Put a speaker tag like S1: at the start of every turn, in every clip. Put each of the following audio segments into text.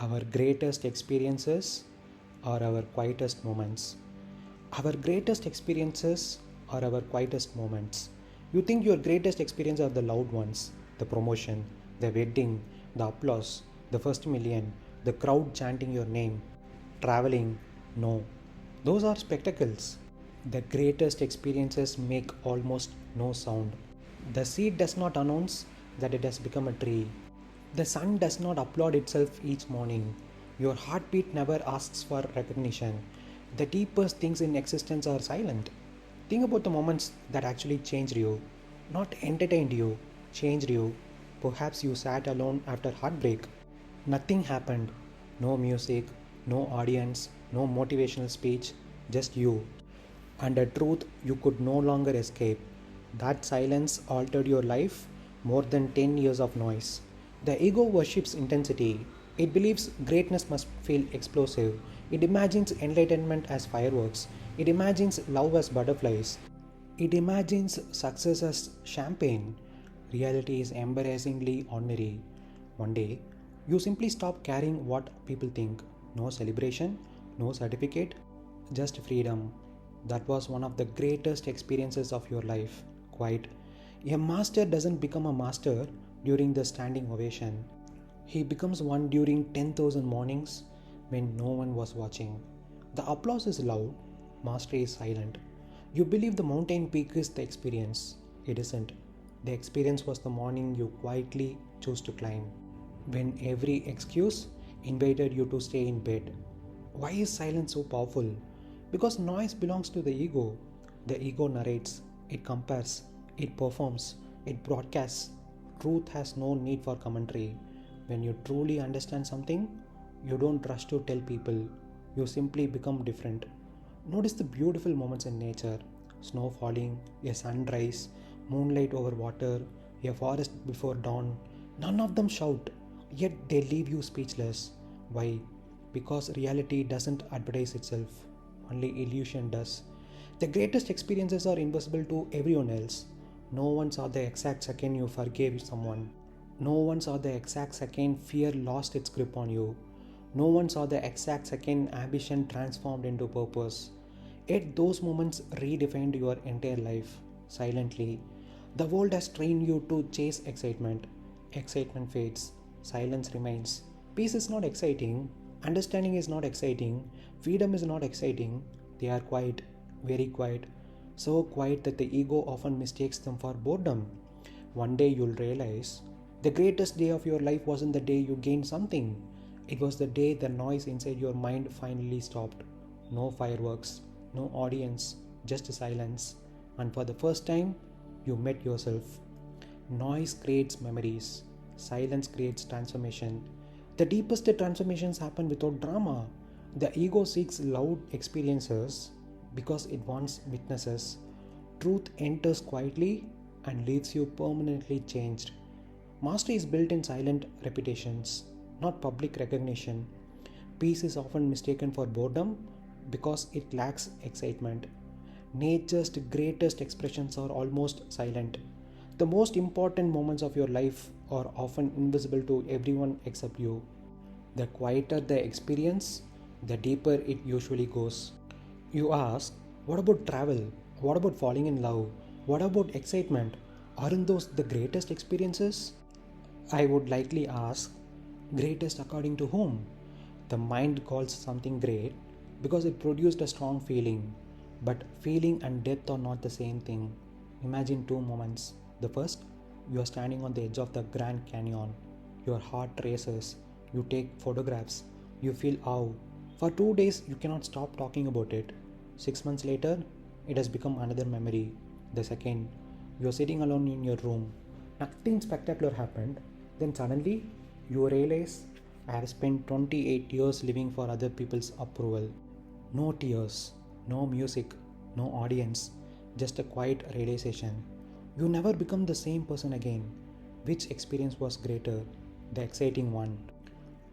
S1: Our greatest experiences are our quietest moments. Our greatest experiences are our quietest moments. You think your greatest experience are the loud ones, the promotion, the wedding, the applause, the first million, the crowd chanting your name, traveling. No, those are spectacles. The greatest experiences make almost no sound. The seed does not announce that it has become a tree. The sun does not applaud itself each morning. Your heartbeat never asks for recognition. The deepest things in existence are silent. Think about the moments that actually changed you, not entertained you, changed you. Perhaps you sat alone after heartbreak. Nothing happened. No music, no audience, no motivational speech, just you. And a truth you could no longer escape. That silence altered your life more than 10 years of noise. The ego worships intensity. It believes greatness must feel explosive. It imagines enlightenment as fireworks. It imagines love as butterflies. It imagines success as champagne. Reality is embarrassingly ordinary. One day, you simply stop caring what people think. No celebration, no certificate, just freedom. That was one of the greatest experiences of your life. Quite. A master doesn't become a master during the standing ovation. He becomes one during 10,000 mornings when no one was watching. The applause is loud, mastery is silent. You believe the mountain peak is the experience. It isn't. The experience was the morning you quietly chose to climb. When every excuse invited you to stay in bed. Why is silence so powerful? Because noise belongs to the ego. The ego narrates, it compares, it performs, it broadcasts. Truth has no need for commentary. When you truly understand something, you don't rush to tell people. You simply become different. Notice the beautiful moments in nature: snow falling, a sunrise, moonlight over water, a forest before dawn. None of them shout, yet they leave you speechless. Why? Because reality doesn't advertise itself, only illusion does. The greatest experiences are invisible to everyone else. No one saw the exact second you forgave someone. No one saw the exact second fear lost its grip on you. No one saw the exact second ambition transformed into purpose. Yet those moments redefined your entire life silently. The world has trained you to chase excitement. Excitement fades, silence remains. Peace is not exciting, understanding is not exciting, freedom is not exciting. They are quiet, very quiet. So quiet that the ego often mistakes them for boredom. One day you'll realize the greatest day of your life wasn't the day you gained something. It was the day the noise inside your mind finally stopped. No fireworks, no audience, just silence. And for the first time, you met yourself. Noise creates memories, silence creates transformation. The deepest transformations happen without drama. The ego seeks loud experiences because it wants witnesses. Truth enters quietly and leaves you permanently changed. Mastery is built in silent repetitions, not public recognition. Peace is often mistaken for boredom because it lacks excitement. Nature's greatest expressions are almost silent. The most important moments of your life are often invisible to everyone except you. The quieter the experience, the deeper it usually goes. You ask, what about travel? What about falling in love? What about excitement? Aren't those the greatest experiences? I would likely ask, greatest according to whom? The mind calls something great because it produced a strong feeling. But feeling and death are not the same thing. Imagine two moments. The first, you are standing on the edge of the Grand Canyon. Your heart races. You take photographs. You feel awe. For 2 days, you cannot stop talking about it. 6 months later, it has become another memory. The second, you are sitting alone in your room. Nothing spectacular happened. Then suddenly, you realize I have spent 28 years living for other people's approval. No tears, no music, no audience, just a quiet realization. You never become the same person again. Which experience was greater, the exciting one,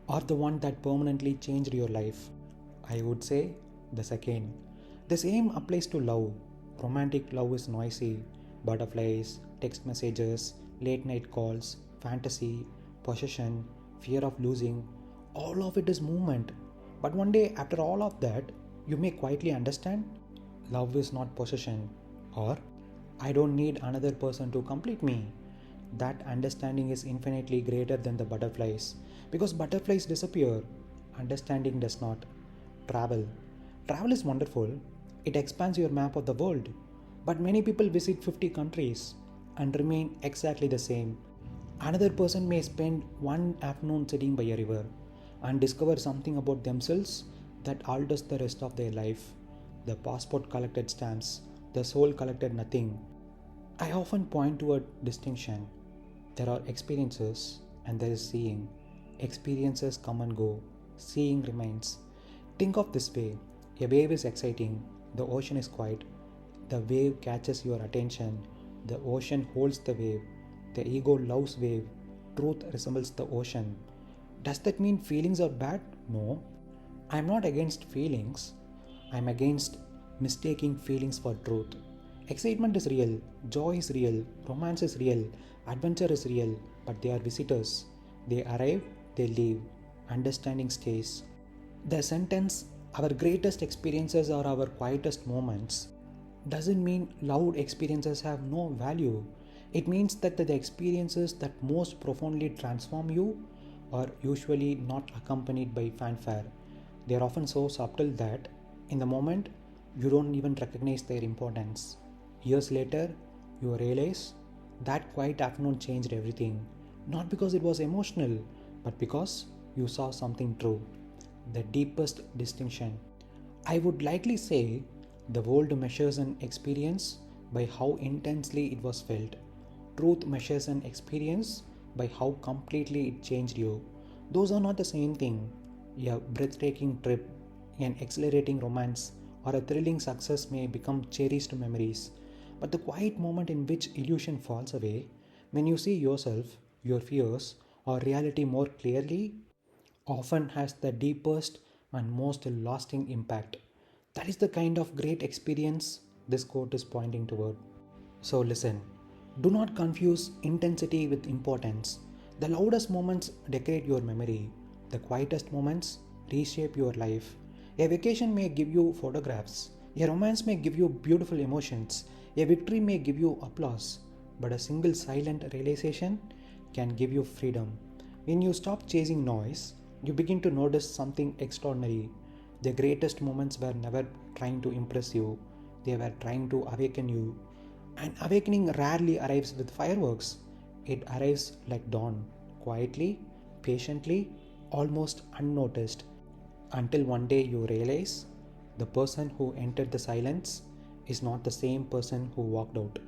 S1: or the one that permanently changed your life? I would say the second. The same applies to love. Romantic love is noisy: butterflies, text messages, late night calls, fantasy, possession, fear of losing. All of it is movement. But one day, after all of that, you may quietly understand love is not possession, or I don't need another person to complete me. That understanding is infinitely greater than the butterflies, because butterflies disappear, understanding does not. Travel. Travel is wonderful, it expands your map of the world, but many people visit 50 countries and remain exactly the same. Another person may spend one afternoon sitting by a river and discover something about themselves that alters the rest of their life. The passport collected stamps, the soul collected nothing. I often point to a distinction. There are experiences and there is seeing. Experiences come and go, seeing remains. Think of this way: a wave is exciting, the ocean is quiet. The wave catches your attention, the ocean holds the wave. The ego loves wave, truth resembles the ocean. Does that mean feelings are bad? No. I'm not against feelings, I'm against mistaking feelings for truth. Excitement is real, joy is real, romance is real, adventure is real, but they are visitors. They arrive, they leave, understanding stays. The sentence, our greatest experiences are our quietest moments, doesn't mean loud experiences have no value. It means that the experiences that most profoundly transform you are usually not accompanied by fanfare. They are often so subtle that, in the moment, you don't even recognize their importance. Years later, you realize that quiet afternoon changed everything, not because it was emotional, but because you saw something true. The deepest distinction. I would likely say the world measures an experience by how intensely it was felt. Truth measures an experience by how completely it changed you. Those are not the same thing. A breathtaking trip, an exhilarating romance, or a thrilling success may become cherished memories. But the quiet moment in which illusion falls away, when you see yourself, your fears, or reality more clearly, often has the deepest and most lasting impact. That is the kind of great experience this quote is pointing toward. So listen, do not confuse intensity with importance. The loudest moments decorate your memory, the quietest moments reshape your life. A vacation may give you photographs, a romance may give you beautiful emotions, a victory may give you applause, but a single silent realization can give you freedom. When you stop chasing noise, you begin to notice something extraordinary. The greatest moments were never trying to impress you, they were trying to awaken you. And awakening rarely arrives with fireworks, it arrives like dawn, quietly, patiently, almost unnoticed, until one day you realize the person who entered the silence is not the same person who walked out.